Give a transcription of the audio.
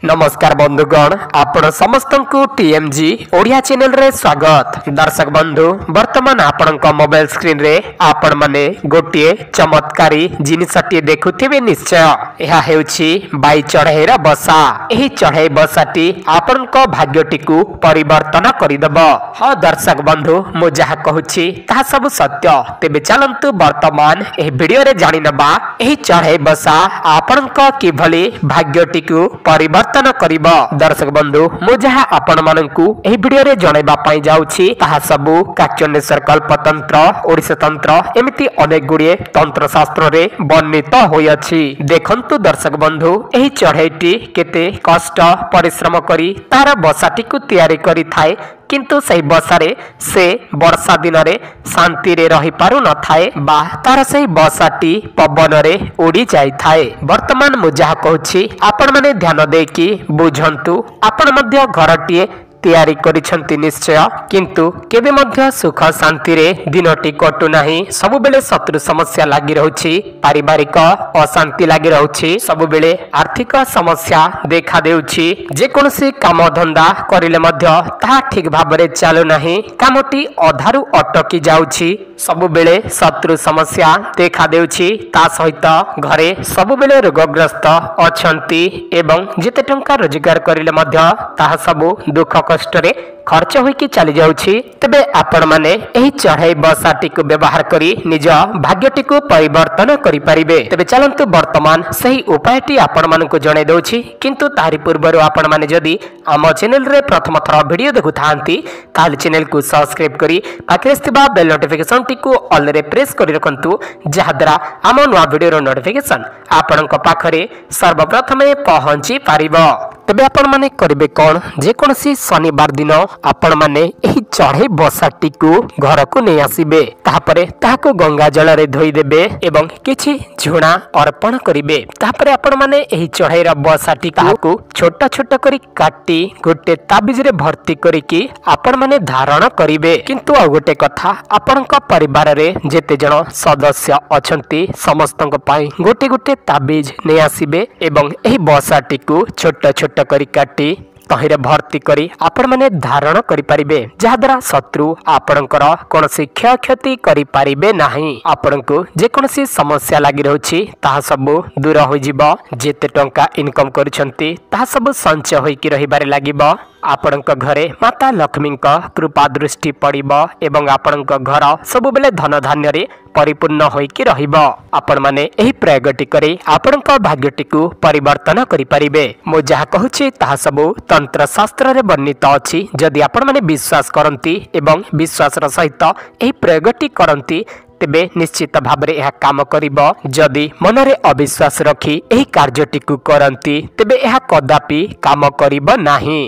नमस्कार बंधुगण आपण समस्त को टीएमजी ओडिया चैनल रे स्वागत। दर्शक बंधु वर्तमान आपण मोबाइल स्क्रीन रे आपण माने गोटे चमत्कारी जिनिसटी देखुथिबे निश्चय। यह हेउछि बाई चढ़ेर बसा। एही चढ़ई बसाटी आपण भाग्यटी को परिवर्तन करिदब। हाँ दर्शक बंधु मु जहा कहूछि ताहा सब सत्य। तेबे चलंतु वर्तमान एही वीडियो रे जानि नबा एही चढ़ई बसा आपण किभली भाग्यटी को परिवर्तन करिबा। दर्शक बंधु मु जहा आपण माननकु एही वीडियो रे जणैबा पई जाउछि ताहा सबु काचनेश्वर कल्पतंत्र ओडिसा तंत्र एमिति अनेक गुडिये तंत्र शास्त्र रे वर्णित होय अछि। देखंतु दर्शक बंधु एही चढ़ईटी केते कष्ट परिश्रम करी तार बसाटी को तैयारी करी थाए, किंतु सही बसारे से वर्षा दिन रे शांति रे रही पारु न थाए बा तार सही बसाटी पवन रे उड़ी जाई थाए। वर्तमान मु जहा कहूछि आपण माने ध्यान दे कि बुझंतु आपण मध्य घरटीए तैयारी करिसंती निश्चय, किंतु केबे मध्य सुख शांति रे दिनटी कटु नाही। सब बेले शत्रु समस्या लागि रहउछि, पारिवारिक अशांति लागि रहउछि, सब बेले आर्थिक समस्या देखा देउछि। जे कोनसी काम धंदा करिले मध्य ता ठीक भाबरे चालु नाही, कामटी अधारु अटकी जाउछि। सब बेले शत्रु समस्या देखा देउछि, ता सहित घरे सब बेले रोगग्रस्त अछंती एवं जेते टंका रोजगार करिले मध्य ता सब दुख कष्ट रे खर्च होइकी चली जाउछि। तबे आपण माने एही चढ़ई बसाटी को व्यवहार करी निज भाग्यटी को परिवर्तन करि परिबे। तबे चलंतु वर्तमान सही उपायटी आपण मानकु जणाई दउछि, किंतु तारि पूर्वरु आपण माने जदी आम चैनल रे प्रथम थर वीडियो देखु थांती ताल चैनल को सब्सक्राइब करी पाखरे थिबा बेल नोटिफिकेशन टी को ऑल रे प्रेस करि रखंतु, जहा द्वारा आम नवा वीडियो रो नोटिफिकेशन आपणक पाखरे सर्वप्रथमे पहुंची पारिबो। तबे आपण माने करिबे कोन, जे कोनसी शनिवार दिन आपण माने एही चढ़ई बसाटी को घर को नहीं आसीबे, ताहापरे ताहाको गंगा जल रे धोई देबे एवं किछि झुणा अर्पण करिबे। ताहापरे आपण माने एही चढ़ई रा बसाटी को छोटा छोटा करी काटी गोटे ताबिज रे भर्ती करिकी आपण माने धारण करिबे। किंतु आ गोटे कथा, आपणक परिवार रे जेते जण सदस्य अछंती समस्तक पई गोटे गोटे ताबिज नै आसीबे एवं एही बसाटी को छोटा छोटा करी काटी तहिरे भर्ती करी आपण माने धारण करि परिबे, जहा द्वारा शत्रु आपणकर कोनसी क्षति करि परिबे नाही। आपणको जे कोनसी समस्या लागि रहउछि ताहा सब दूर होई जिवो। जेते टंका इनकम करिसंती ताहा सब संचय होई कि रहिबारे लागिबो। आपणक घरे माता लक्ष्मी कृपा दृष्टि पड़िबो एवं आपणक घर सब बेले धन धान्य रे परिपूर्ण होई कि रहिबो। आपण माने एही प्रयोगटी करी आपणक भाग्यटी को परिवर्तन करि परिबे। मो जहा कहूछि ताहा सब तंत्र शास्त्र रे वर्णित अछि। जदि आपण माने विश्वास करंती एवं विश्वास र सहित एही प्रयोगटी करंती तेबे निश्चित भाबरे यह काम करिबो। जदि मनरे अविश्वास रखी एही कार्यटी को करंती तेबे यह कदापि काम करिबो नाही।